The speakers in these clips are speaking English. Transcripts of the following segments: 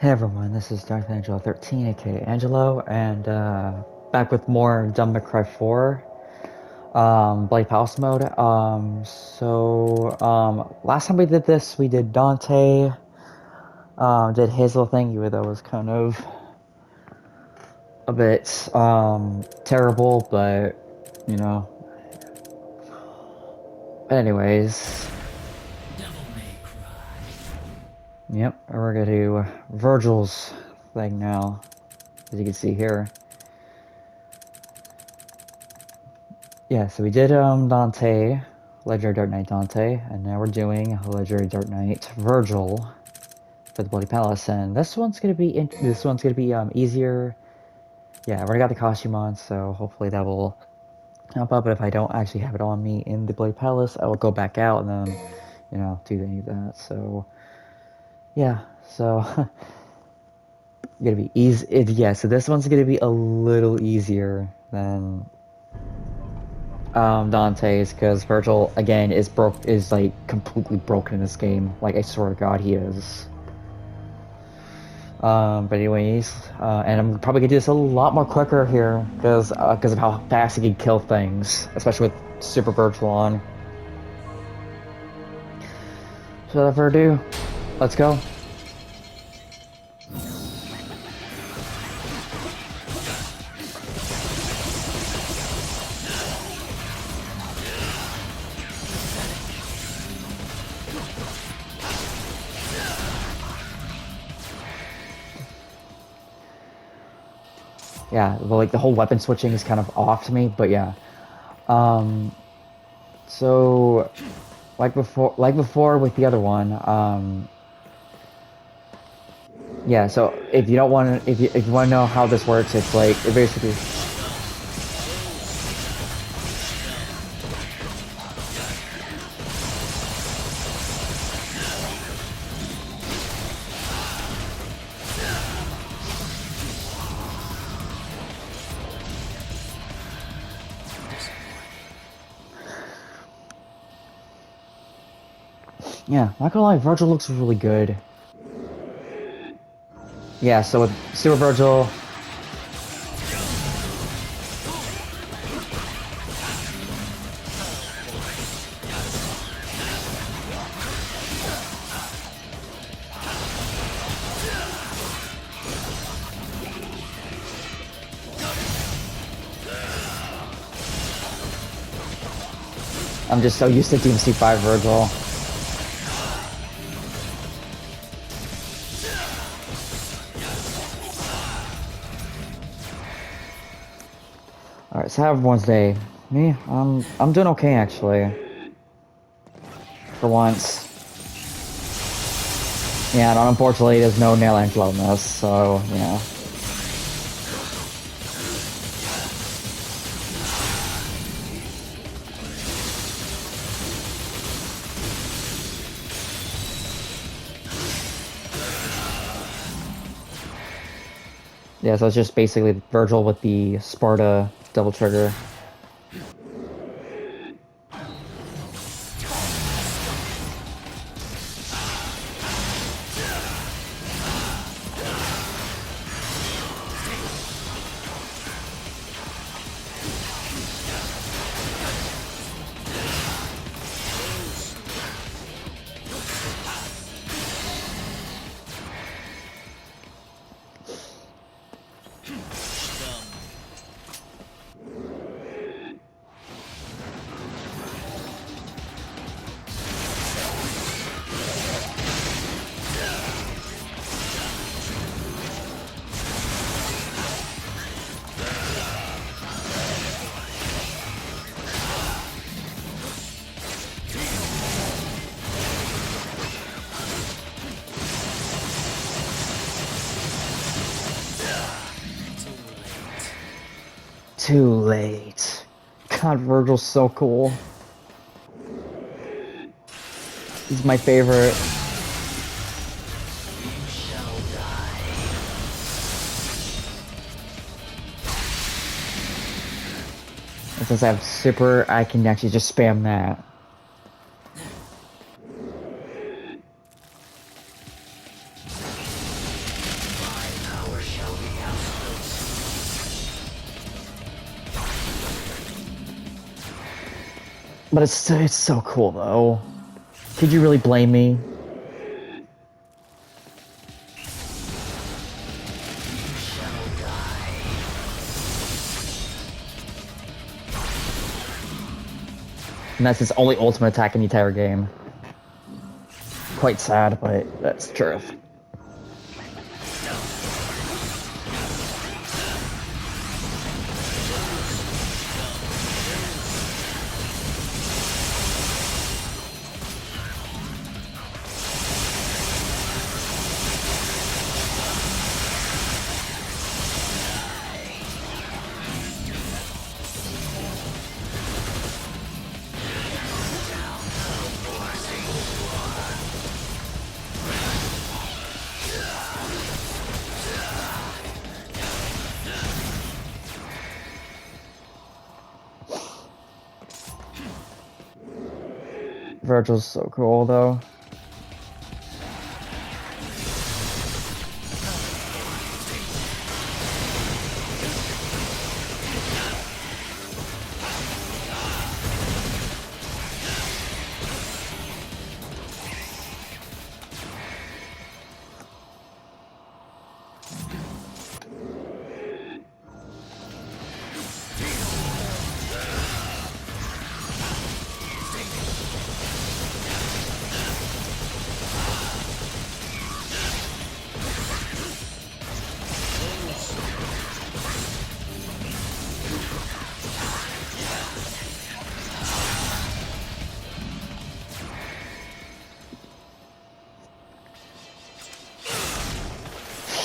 Hey everyone, this is Darth Angelo 13, aka Angelo, and back with more Dumb McCry 4, Bloody Palace mode. Last time we did this, we did Dante, did his little thing, even though it was kind of a bit, terrible, but, you know. But anyways, yep, we're gonna do Vergil's thing now, as you can see here. Yeah, so we did Dante, Legendary Dark Knight Dante, and now we're doing Legendary Dark Knight Vergil for the Bloody Palace, and this one's gonna be easier. Yeah, I already got the costume on, so hopefully that will help out. But if I don't actually have it on me in the Bloody Palace, I will go back out and then, do any of that. So yeah, so gonna be easy. Yeah, so this one's gonna be a little easier than Dante's, because Vergil again is like completely broken in this game. Like, I swear to God, he is. But anyways, and I'm probably gonna do this a lot more quicker here because of how fast he can kill things, especially with Super Vergil on. So without further ado, let's go. Yeah, well, like the whole weapon switching is kind of off to me, but yeah. So like before with the other one, yeah. So if you don't want to, if you want to know how this works, it's like it basically. Yeah, not gonna lie, Vergil looks really good. Yeah, so with Super Vergil, I'm just so used to DMC5 Vergil. Alright, so how everyone's day? Me? I'm doing okay actually. For once. Yeah, and unfortunately there's no Nail Angelo in this, so yeah. Yeah, so it's just basically Vergil with the Sparta double trigger. Too late. God, Vergil's so cool. He's my favorite. And since I have super, I can actually just spam that. But it's so cool though. Could you really blame me? And that's his only ultimate attack in the entire game. Quite sad, but that's the truth. Vergil's so cool though.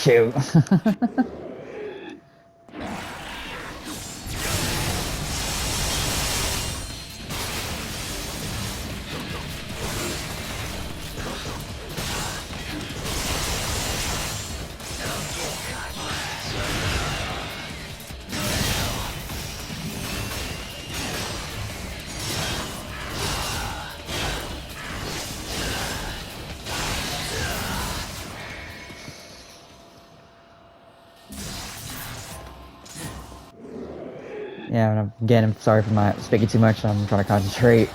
Shoot. Yeah, and again, I'm sorry for my speaking too much. I'm trying to concentrate.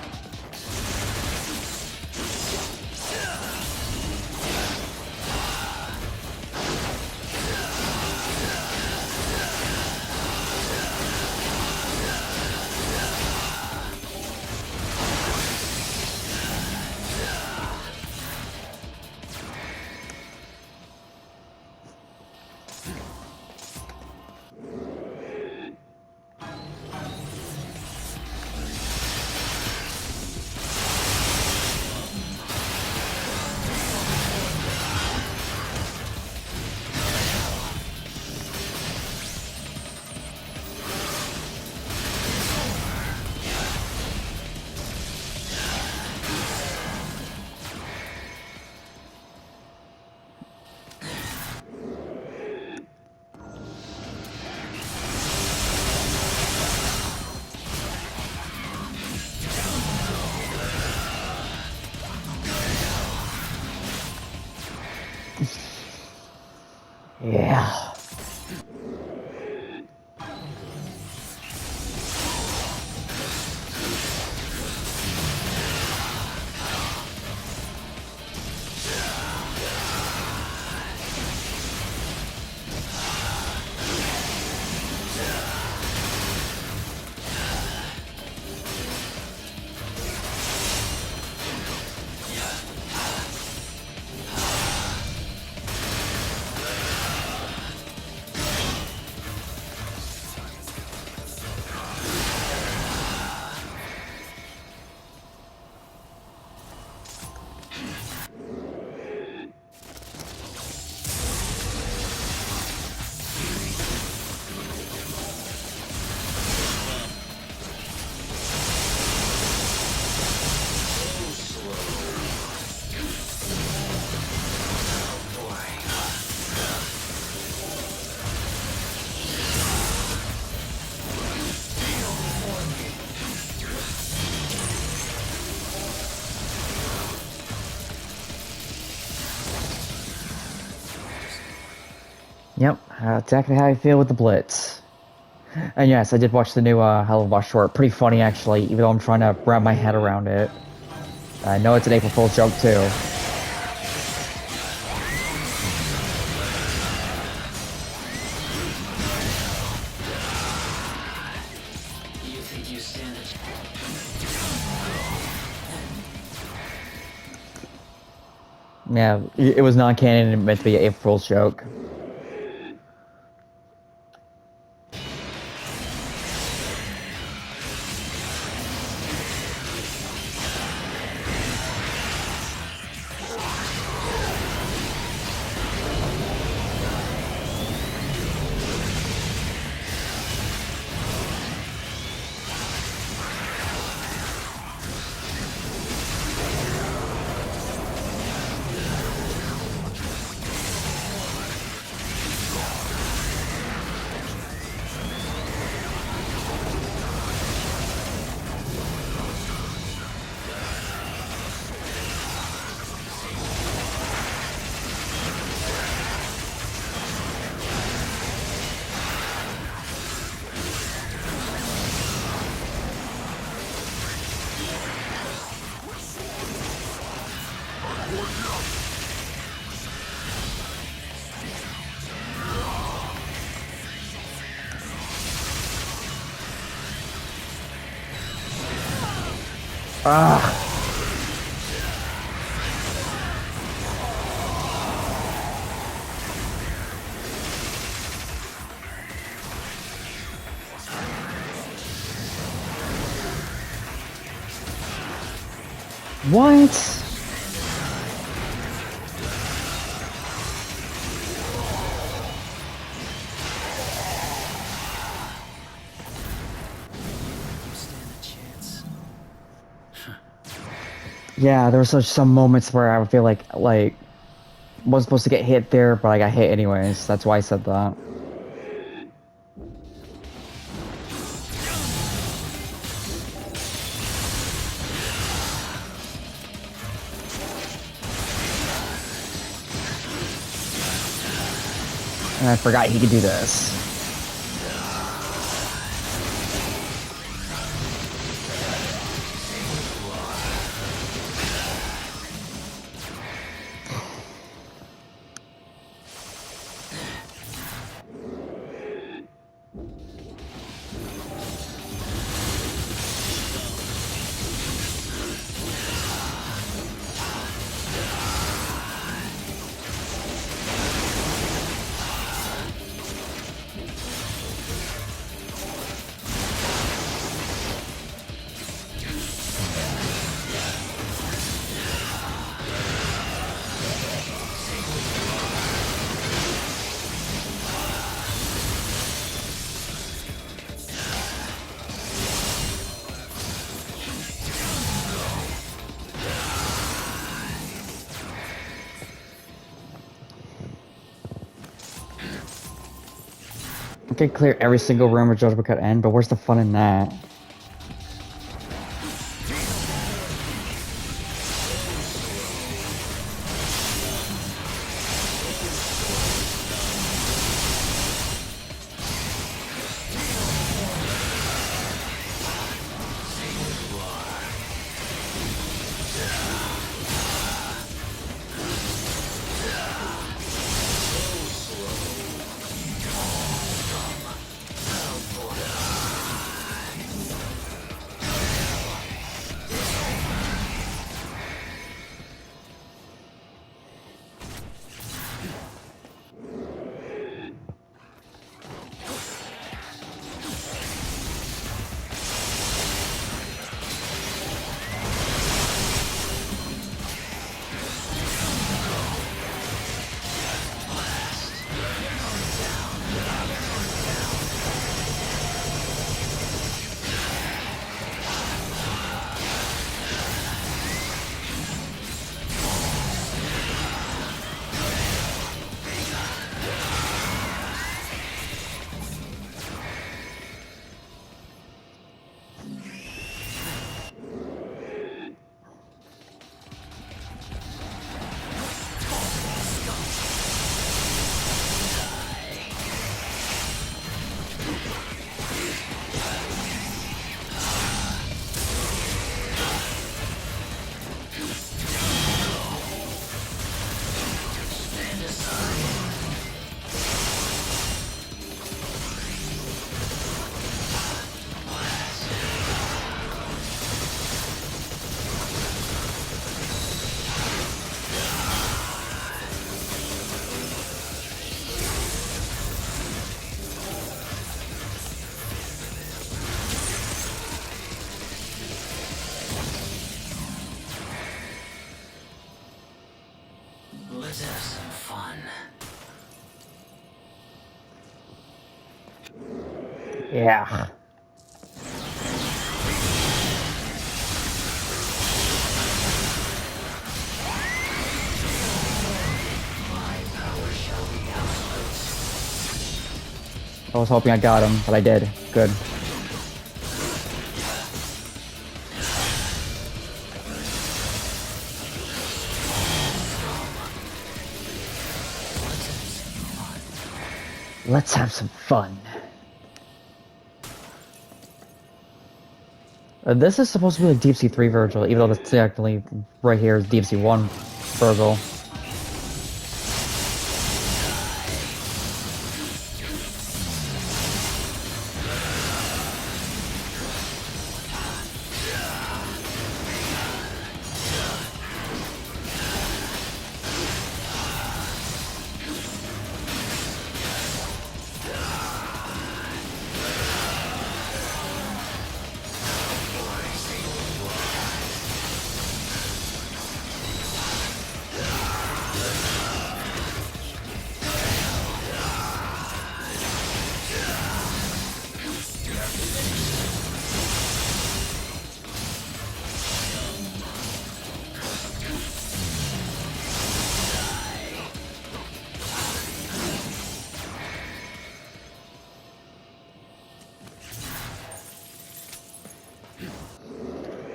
Yeah. Yep, exactly how I feel with the Blitz. And yes, I did watch the new Hell of a short. Pretty funny, actually, even though I'm trying to wrap my head around it. I know it's an April Fool's joke, too. Yeah, it was non-canon and meant to be an April Fool's joke. Ah. What? Yeah, there were some moments where I would feel like wasn't supposed to get hit there, but I got hit anyways. That's why I said that. And I forgot he could do this. I can clear every single room where Judgment could end, but where's the fun in that? Yeah. I was hoping I got him, but I did. Good. Let's have some fun. This is supposed to be like Deep Sea 3 Vergil, even though this technically right here is Deep Sea 1 Vergil.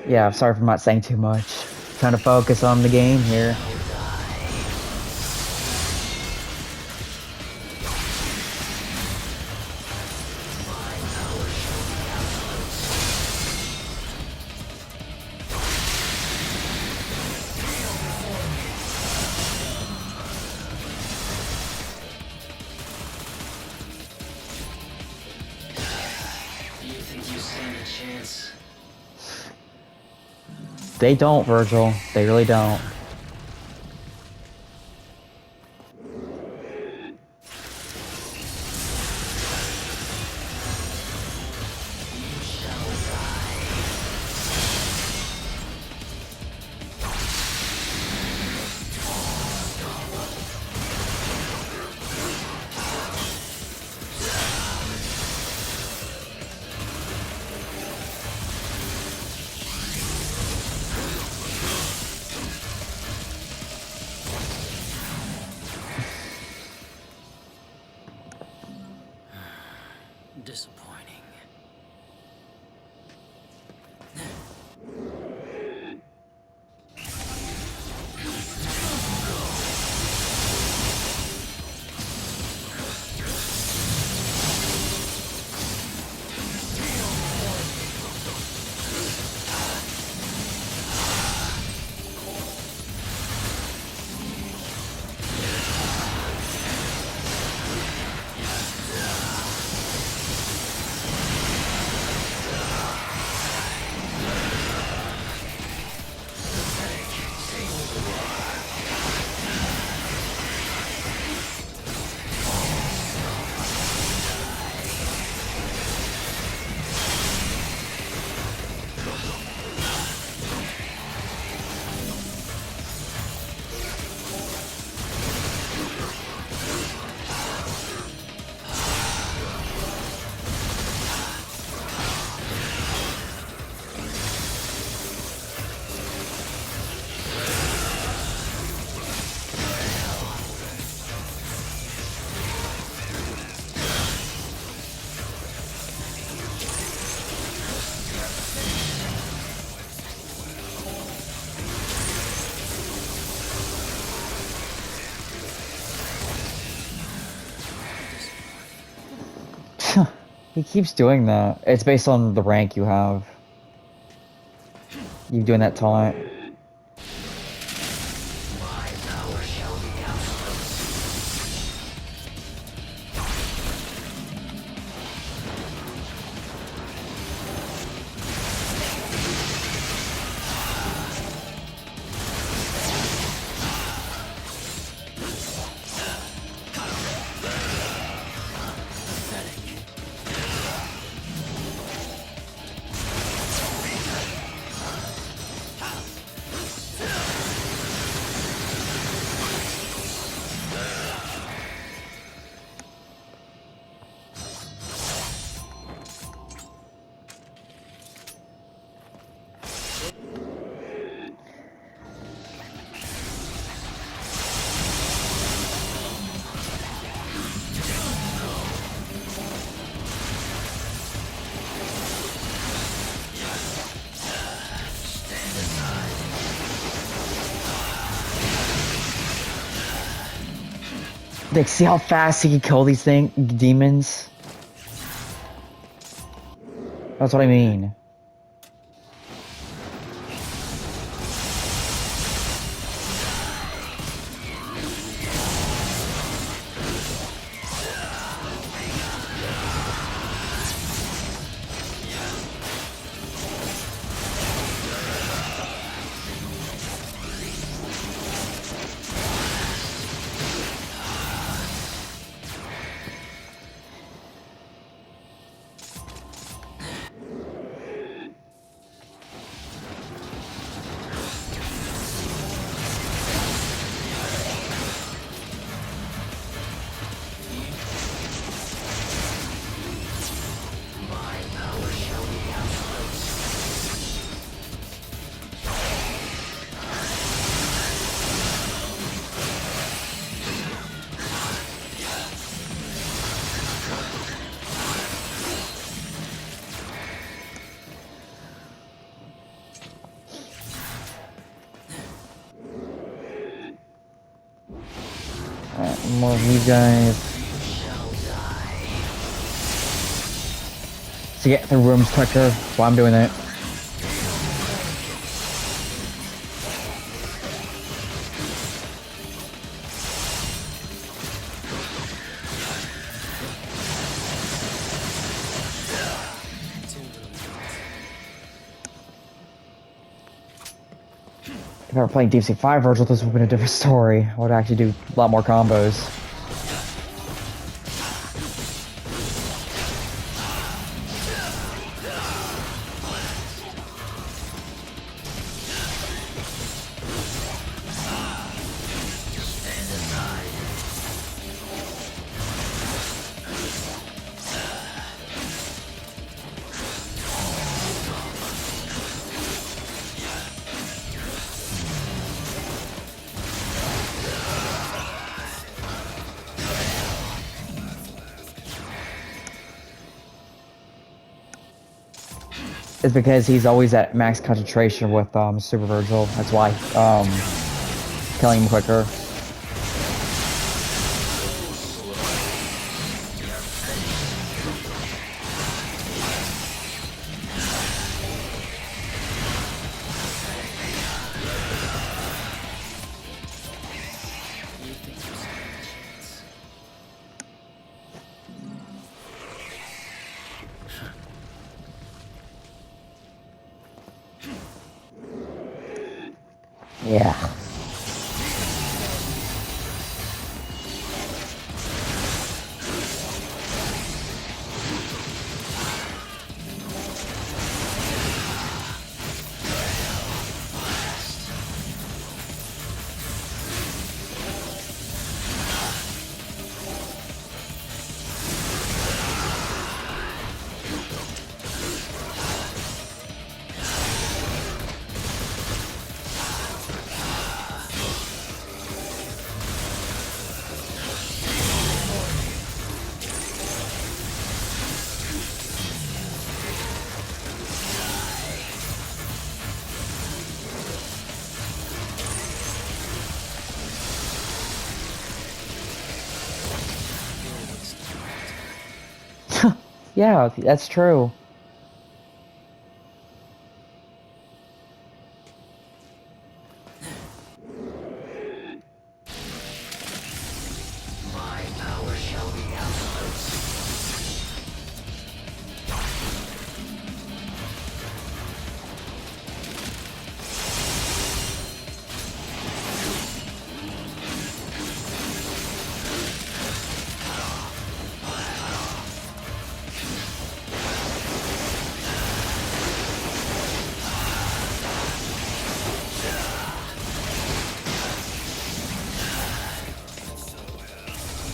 Yeah, sorry for not saying too much. Trying to focus on the game here. You think you stand a chance? They don't, Vergil. They really don't. Disappointing. He keeps doing that. It's based on the rank you have. You doing that taunt. My power shall be absolute. Like, see how fast he can kill these demons? That's what I mean. Alright, more of you guys. To get through rooms quicker while I'm doing that. If I were playing Deep Sea 5 Vergil, this would have been a different story. I would actually do a lot more combos. It's because he's always at max concentration with Super Vergil. That's why killing him quicker. Yeah. Yeah, that's true. My power shall be absolute.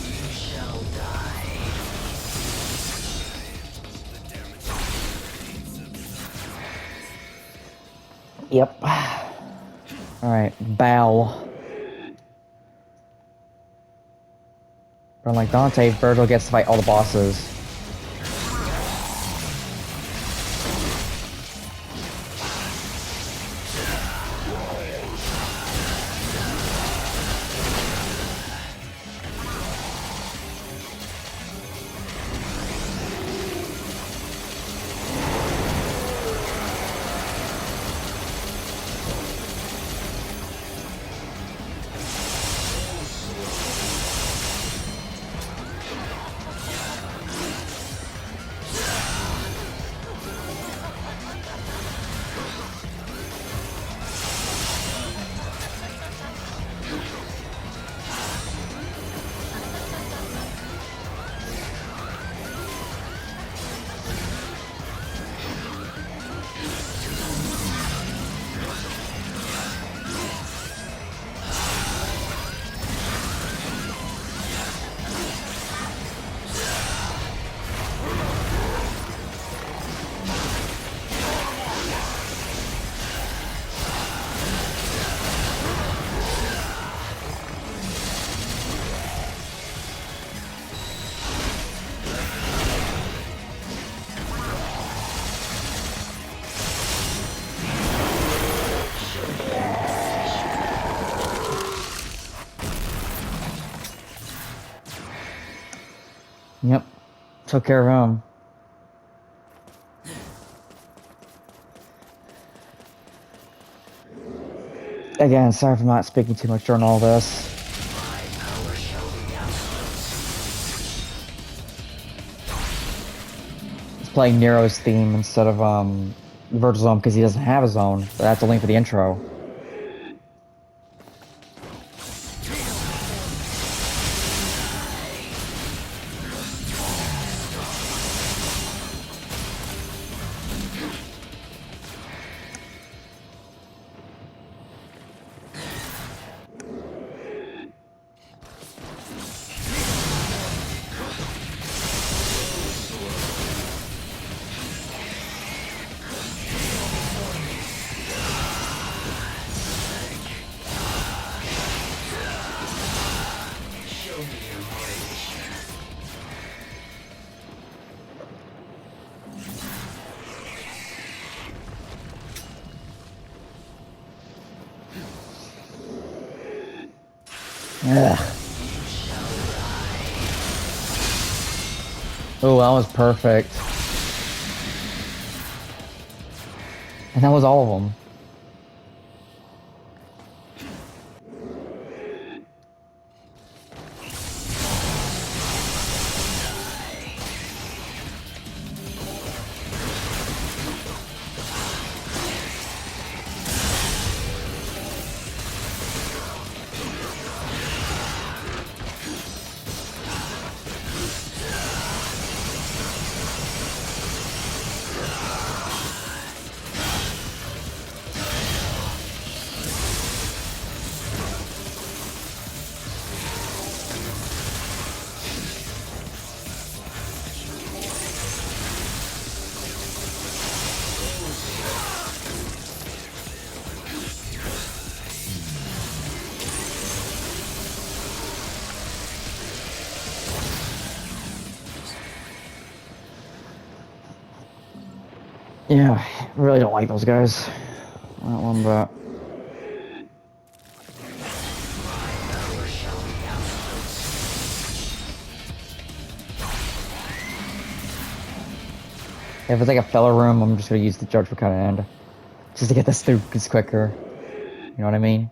You shall die. Yep. Alright, bow. But unlike Dante, Vergil gets to fight all the bosses. Yep. Took care of him. Again, sorry for not speaking too much during all this. My power shall be absolute. He's playing Nero's theme instead of Vergil's own because he doesn't have his own. But that's a link for the intro. Show me your motivation. Ugh. Oh, that was perfect. And that was all of them. Yeah, I really don't like those guys. Not one bit. My power shall be absolute. If it's like a filler room, I'm just gonna use the Judgment kind of end. Just to get this through quicker. You know what I mean?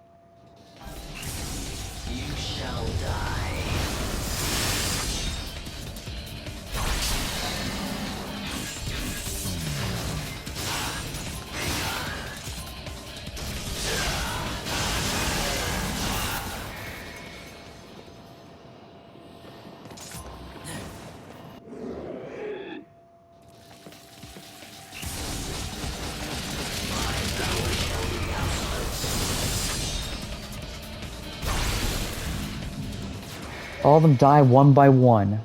You shall die. All of them die one by one.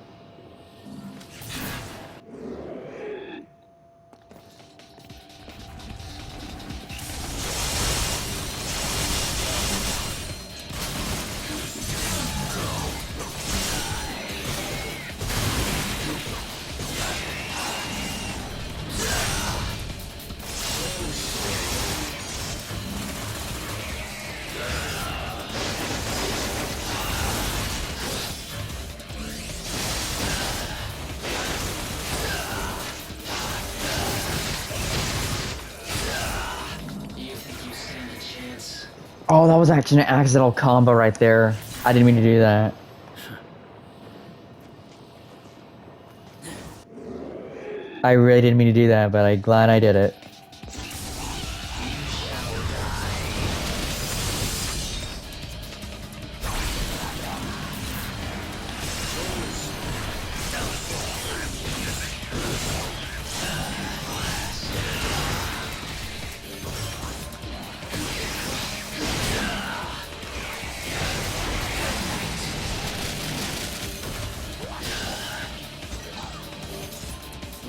You think you stand a chance? Oh, that was actually an accidental combo right there. I didn't mean to do that. I really didn't mean to do that, but I'm glad I did it.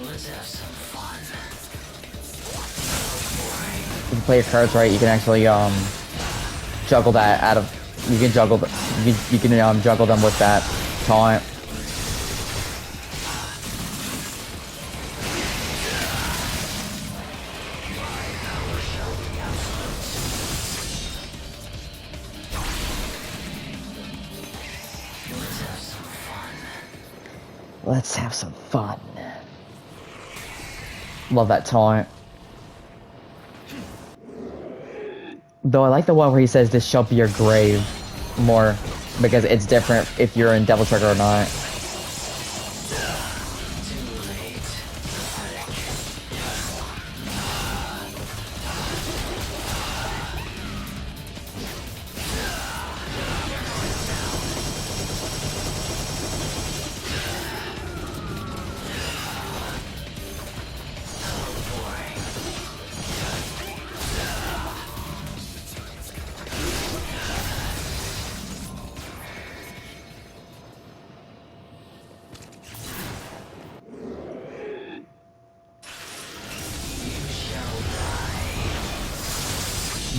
Let's have some fun. If you play your cards right, you can actually juggle that out of. You can juggle. You can juggle them with that taunt. Let's have some fun. Let's have some fun. Love that taunt. Though I like the one where he says this shall be your grave more, because it's different if you're in Devil Trigger or not.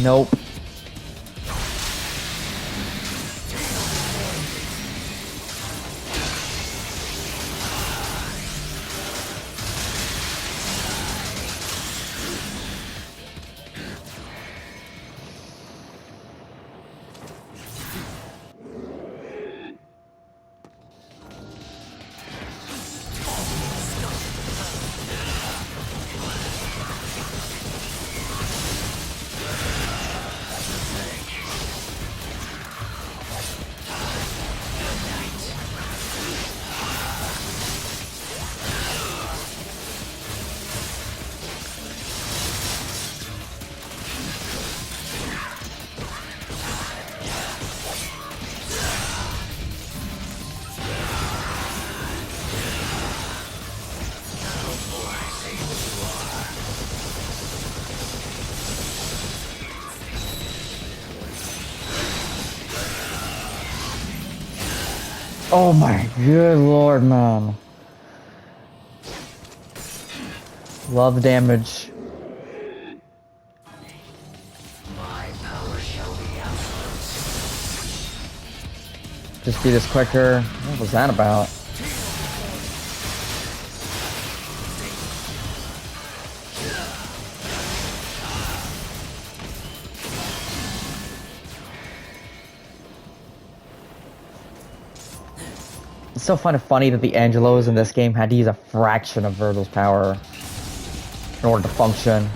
Nope. Oh my good lord, man. Love damage. My power shall be absolute. Just do this quicker. What was that about? It's so funny that the Angelos in this game had to use a fraction of Vergil's power in order to function.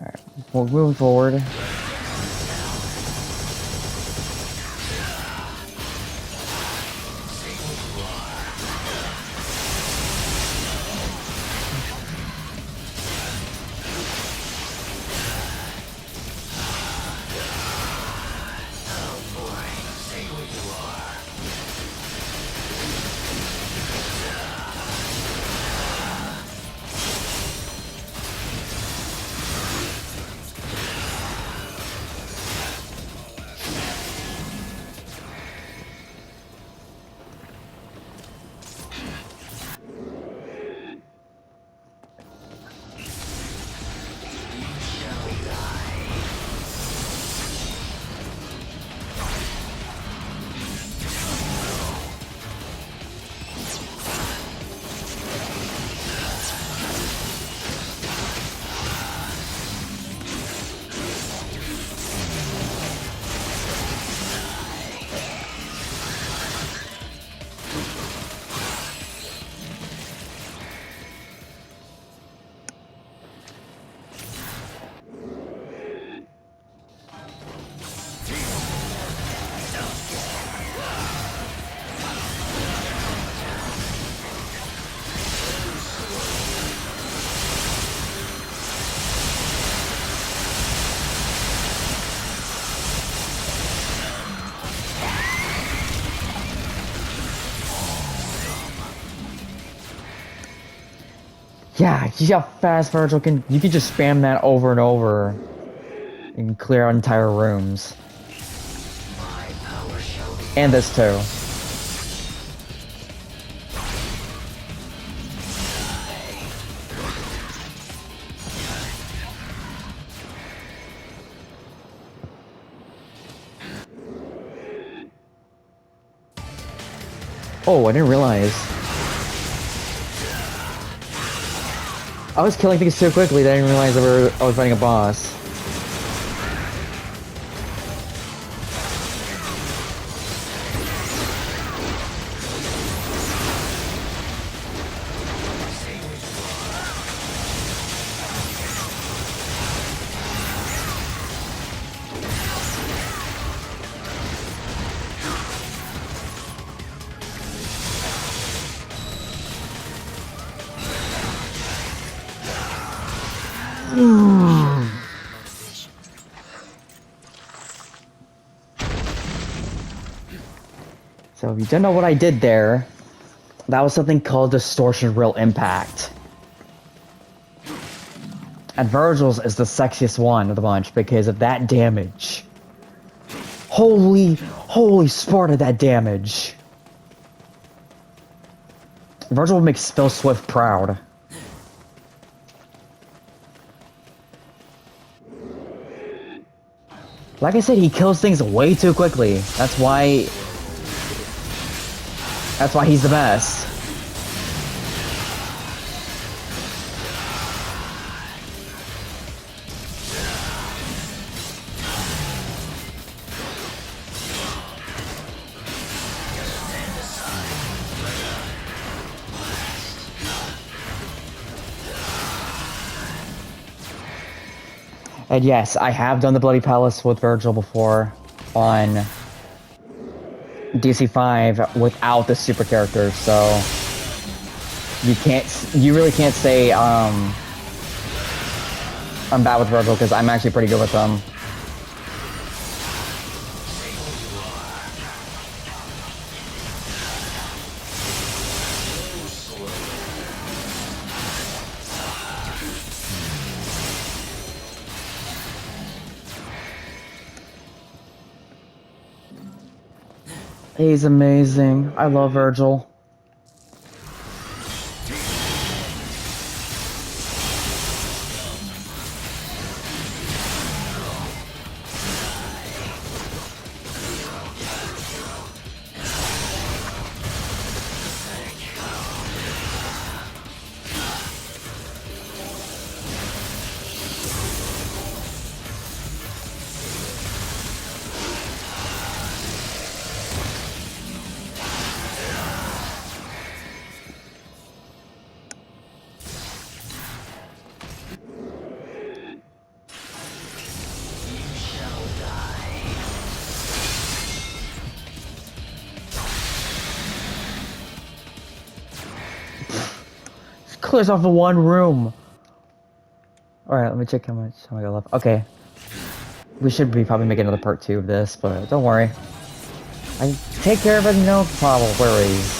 Alright, well, moving forward. Yeah, you see how fast Vergil can. You can just spam that over and over and clear out entire rooms. My power shall be And this too. Oh, I didn't realize. I was killing things so quickly that I didn't realize I was fighting a boss. So if you don't know what I did there, that was something called distortion real impact. And Vergil's is the sexiest one of the bunch because of that damage. Holy Sparta, that damage. Vergil makes Phil Swift proud. Like I said, he kills things way too quickly. That's why he's the best. And yes, I have done the Bloody Palace with Vergil before on DC5 without the super characters, so you really can't say I'm bad with Vergil because I'm actually pretty good with them. He's amazing. I love Vergil. Clears off of one room. Alright, let me check how much I got left. Okay. We should be probably making another part 2 of this, but don't worry. I take care of it, no problem, worries.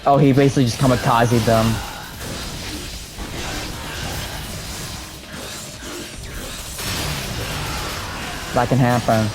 Oh, he basically just kamikazed them. That can happen.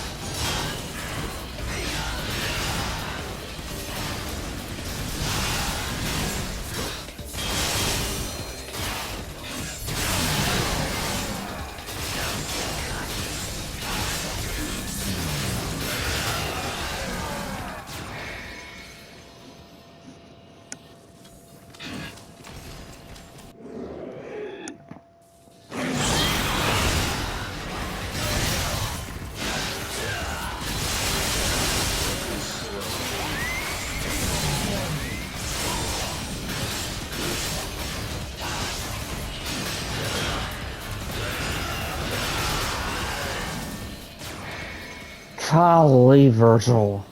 Golly, Vergil.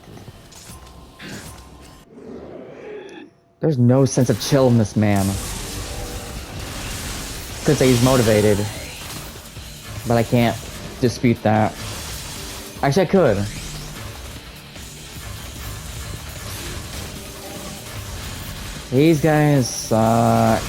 There's no sense of chill in this man. Could say he's motivated, but I can't dispute that. Actually, I could. These guys suck.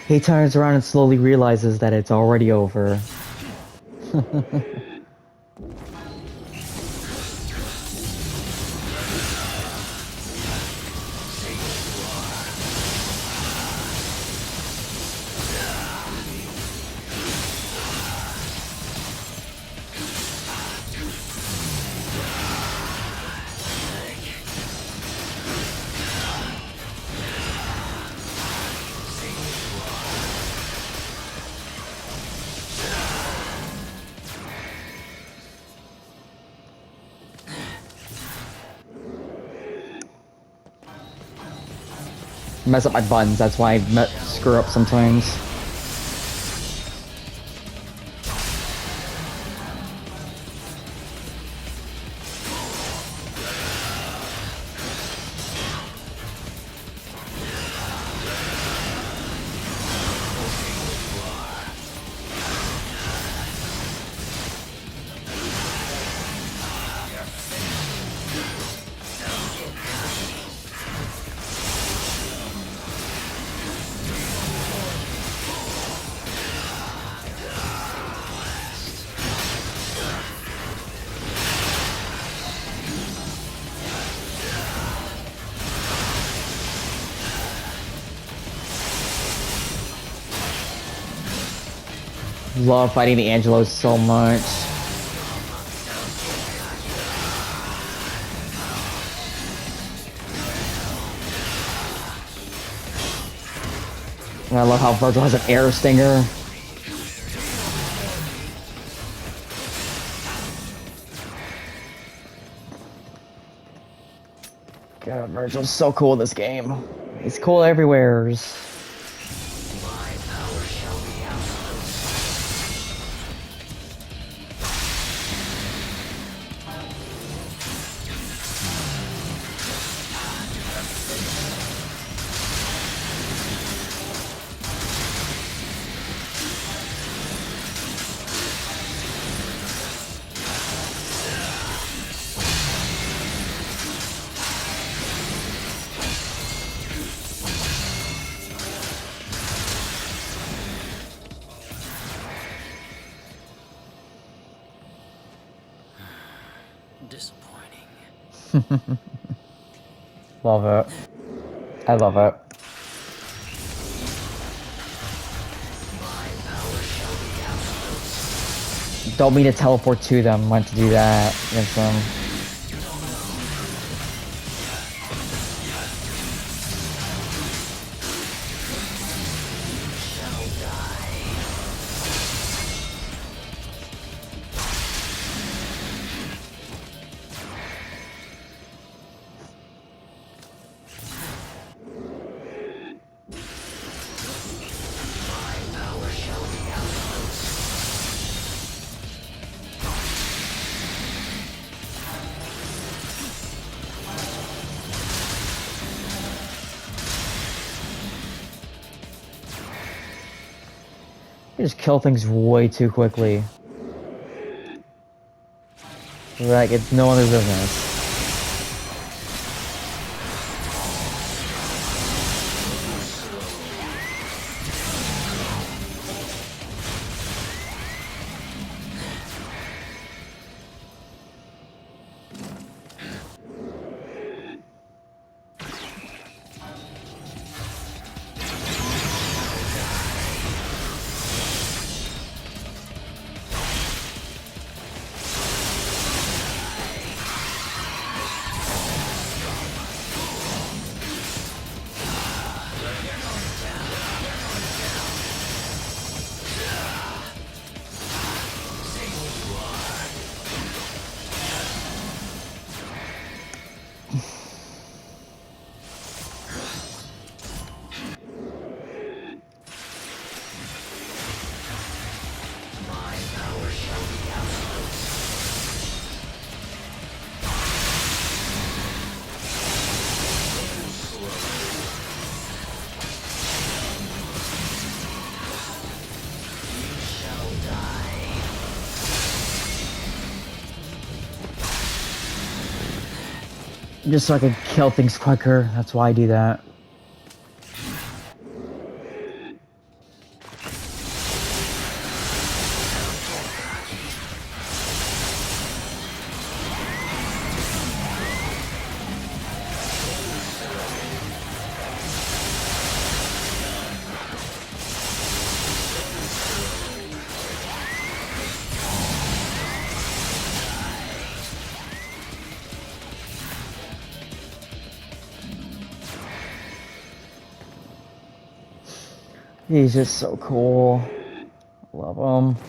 He turns around and slowly realizes that it's already over. Mess up my buttons, that's why I screw up sometimes. Love fighting the Angelos so much. And I love how Vergil has an air stinger. God, Vergil's so cool in this game. He's cool everywhere. Disappointing. Love it. I love it. Don't mean to teleport to them, meant to do that against them. You just kill things way too quickly. Like, it's no other business. Just so I can kill things quicker, that's why I do that. He's just so cool. Love him.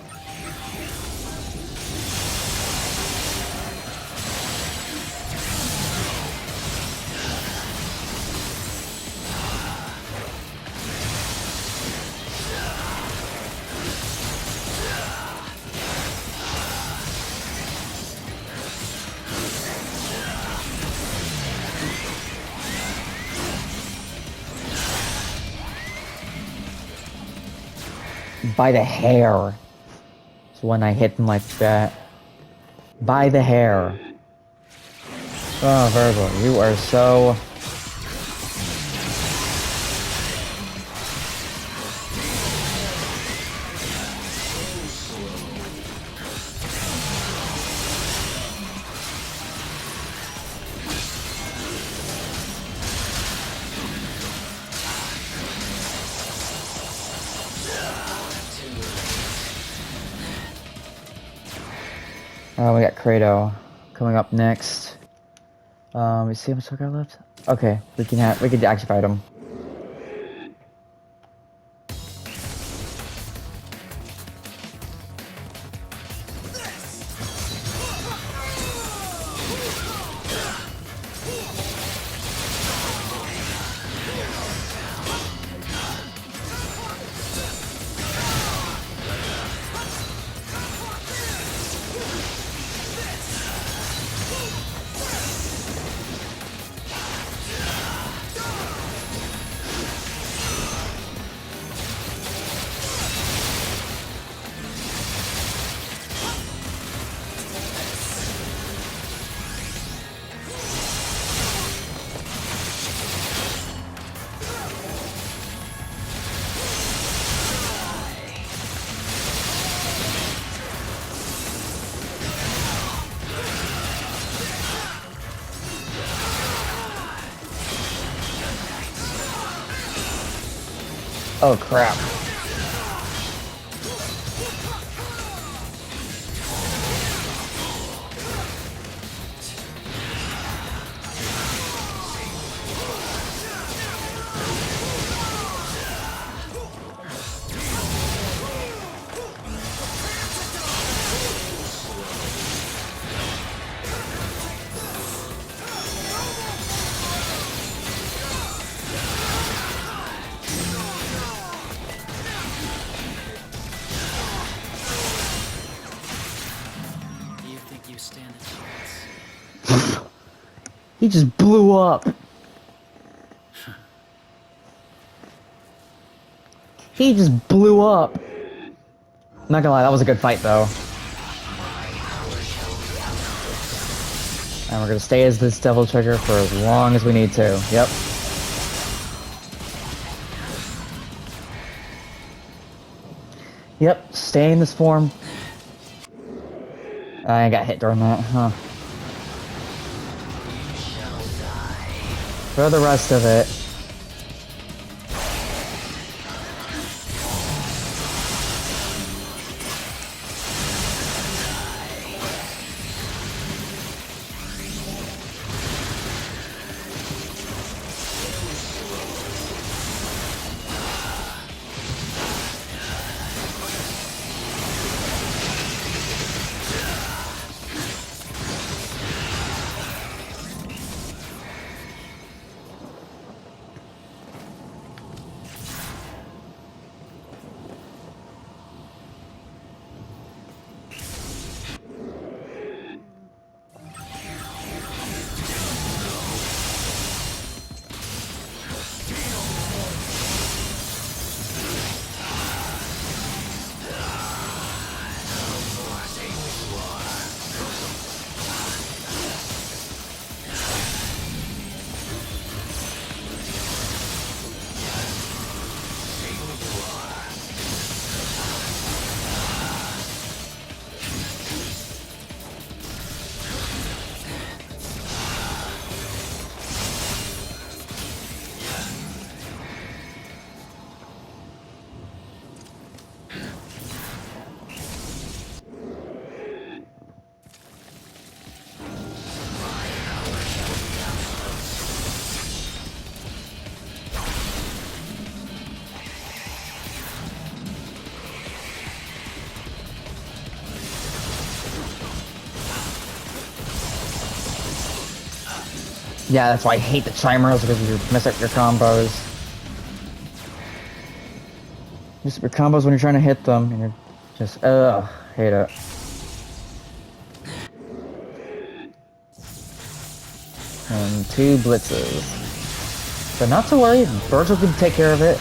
By the hair. So when I hit him like that. By the hair. Oh, Vergil, you are so... Oh, we got Kratos coming up next. Let's see how much time I got left. Okay, we can actually fight him. Oh crap. You think you stand a chance? He just blew up. He just blew up. Not gonna lie, that was a good fight though. And we're gonna stay as this devil trigger for as long as we need to. Yep. Yep, stay in this form. I got hit during that, huh? For the rest of it. Yeah, that's why I hate the chimers, because you mess up your combos. Mess up your combos when you're trying to hit them, and you're just, ugh, hate it. And 2 blitzes. But not to worry, Vergil can take care of it.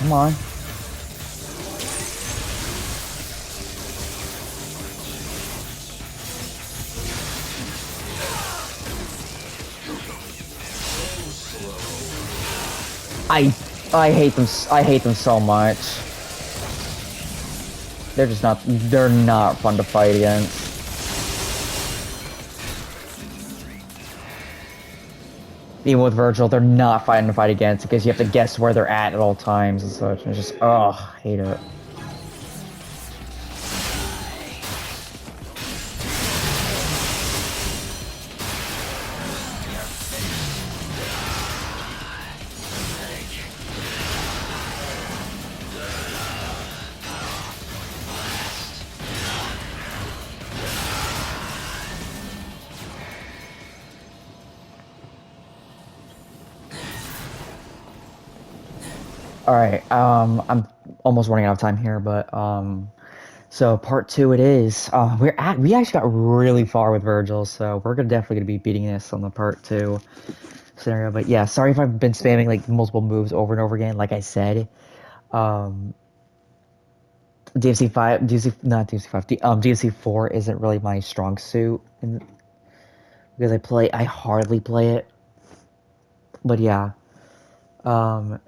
Come on. I I hate them. I hate them so much. They're just not. They're not fun to fight against. Even with Vergil, they're not fun to fight against because you have to guess where they're at all times and such. And it's just, oh, hate it. Alright, I'm almost running out of time here, but, so part 2 it is. We actually got really far with Vergil, so we're definitely gonna be beating this on the part 2 scenario. But yeah, sorry if I've been spamming, like, multiple moves over and over again, like I said. Um, not DMC 5, DMC 4 isn't really my strong suit, because I hardly play it. But yeah, um,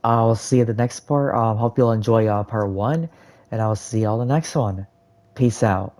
I'll see you the next part. Hope you'll enjoy part 1, and I'll see y'all the next one. Peace out.